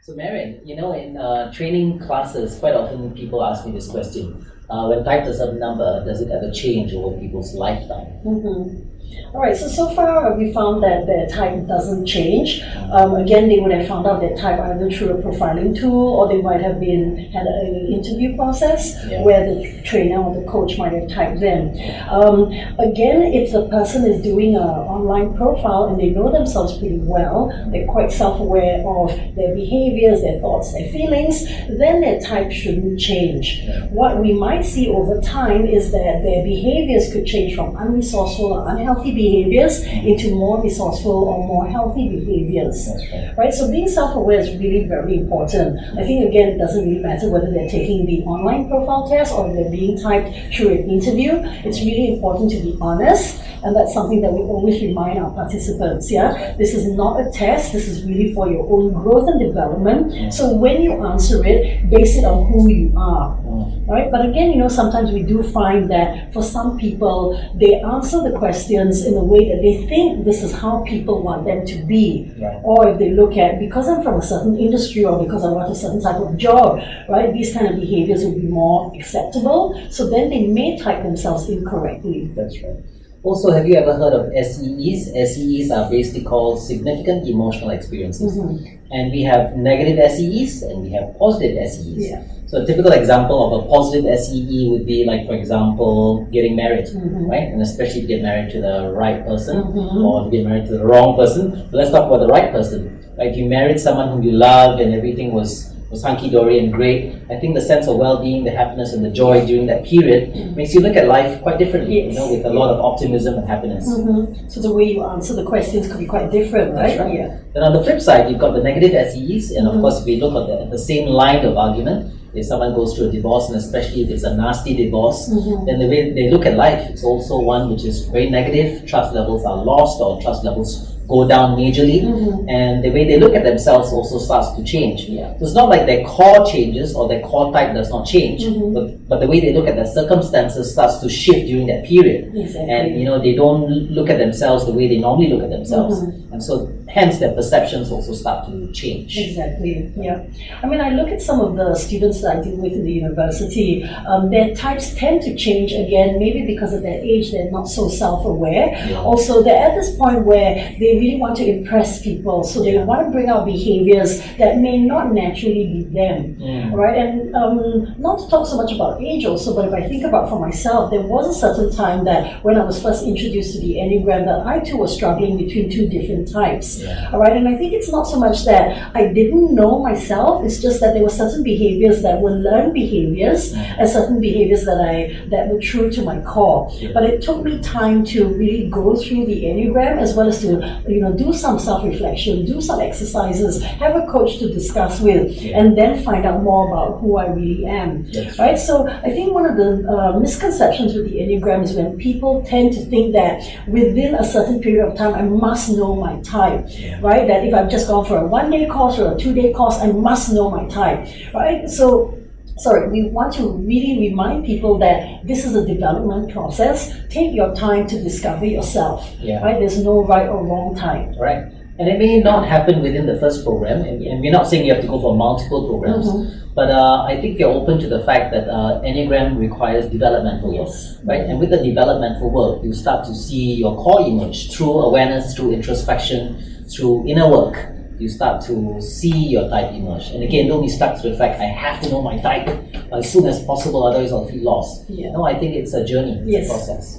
So Marion, in training classes, quite often people ask me this question. When typed a certain number, does it ever change over people's lifetime? All right, so far we found that their type doesn't change. Again, they would have found out their type either through a profiling tool, or they might have had an interview process where the trainer or the coach might have typed them. Again, if the person is doing an online profile and they know themselves pretty well, they're quite self-aware of their behaviors, their thoughts, their feelings, then their type shouldn't change. What we might see over time is that their behaviors could change from unresourceful or unhealthy behaviors into more resourceful or more healthy behaviors. Right? So being self-aware is really very important. I think again, it doesn't really matter whether they're taking the online profile test or they're being typed through an interview. It's really important to be honest, and that's something that we always remind our participants. This is not a test, this is really for your own growth and development. So when you answer it, base it on who you are. Right? But again, sometimes we do find that for some people, they answer the questions in a way that they think this is how people want them to be. Or if they look at, because I'm from a certain industry or because I want a certain type of job, right, these kind of behaviors will be more acceptable. So then they may type themselves incorrectly. That's right. Also, have you ever heard of SEEs? SEEs are basically called significant emotional experiences. And we have negative SEEs and we have positive SEEs. So a typical example of a positive SEE would be like, for example, getting married, right? And especially if you get married to the right person or if you get married to the wrong person. But let's talk about the right person. Like you married someone whom you love and everything was hunky-dory and great. I think the sense of well-being, the happiness and the joy during that period makes you look at life quite differently, with a lot of optimism and happiness. So the way you answer the questions could be quite different, right? That's right. Then on the flip side, you've got the negative SEEs, and of course, if we look at the same line of argument, if someone goes through a divorce, and especially if it's a nasty divorce, then the way they look at life, it's also one which is very negative. Trust levels are lost, or trust levels go down majorly, and the way they look at themselves also starts to change. So it's not like their core changes or their core type does not change, but the way they look at their circumstances starts to shift during that period. And they don't look at themselves the way they normally look at themselves, and so hence their perceptions also start to change. Exactly. I mean, I look at some of the students that I deal with in the university. Their types tend to change again, maybe because of their age. They're not so self-aware. Also, they're at this point where they really want to impress people, so they want to bring out behaviors that may not naturally be them, right? And not to talk so much about age also, but if I think about for myself, there was a certain time that when I was first introduced to the Enneagram, that I too was struggling between two different types, all right? And I think it's not so much that I didn't know myself, it's just that there were certain behaviors that were learned behaviors and certain behaviors that were true to my core. But it took me time to really go through the Enneagram, as well as to do some self-reflection, do some exercises, have a coach to discuss with, and then find out more about who I really am. Right? So I think one of the misconceptions with the Enneagram is when people tend to think that within a certain period of time, I must know my type, right? That if I've just gone for a 1-day course or a 2-day course, I must know my type, right? So we want to really remind people that this is a development process. Take your time to discover yourself, right? There's no right or wrong type. Right. And it may not happen within the first program, and we're not saying you have to go for multiple programs, but I think you're open to the fact that Enneagram requires developmental work, right? And with the developmental work, you start to see your core emerge through awareness, through introspection, through inner work. You start to see your type emerge. And again, don't be stuck to the fact, I have to know my type as soon as possible, otherwise I'll feel lost. No, I think it's a journey, it's a process.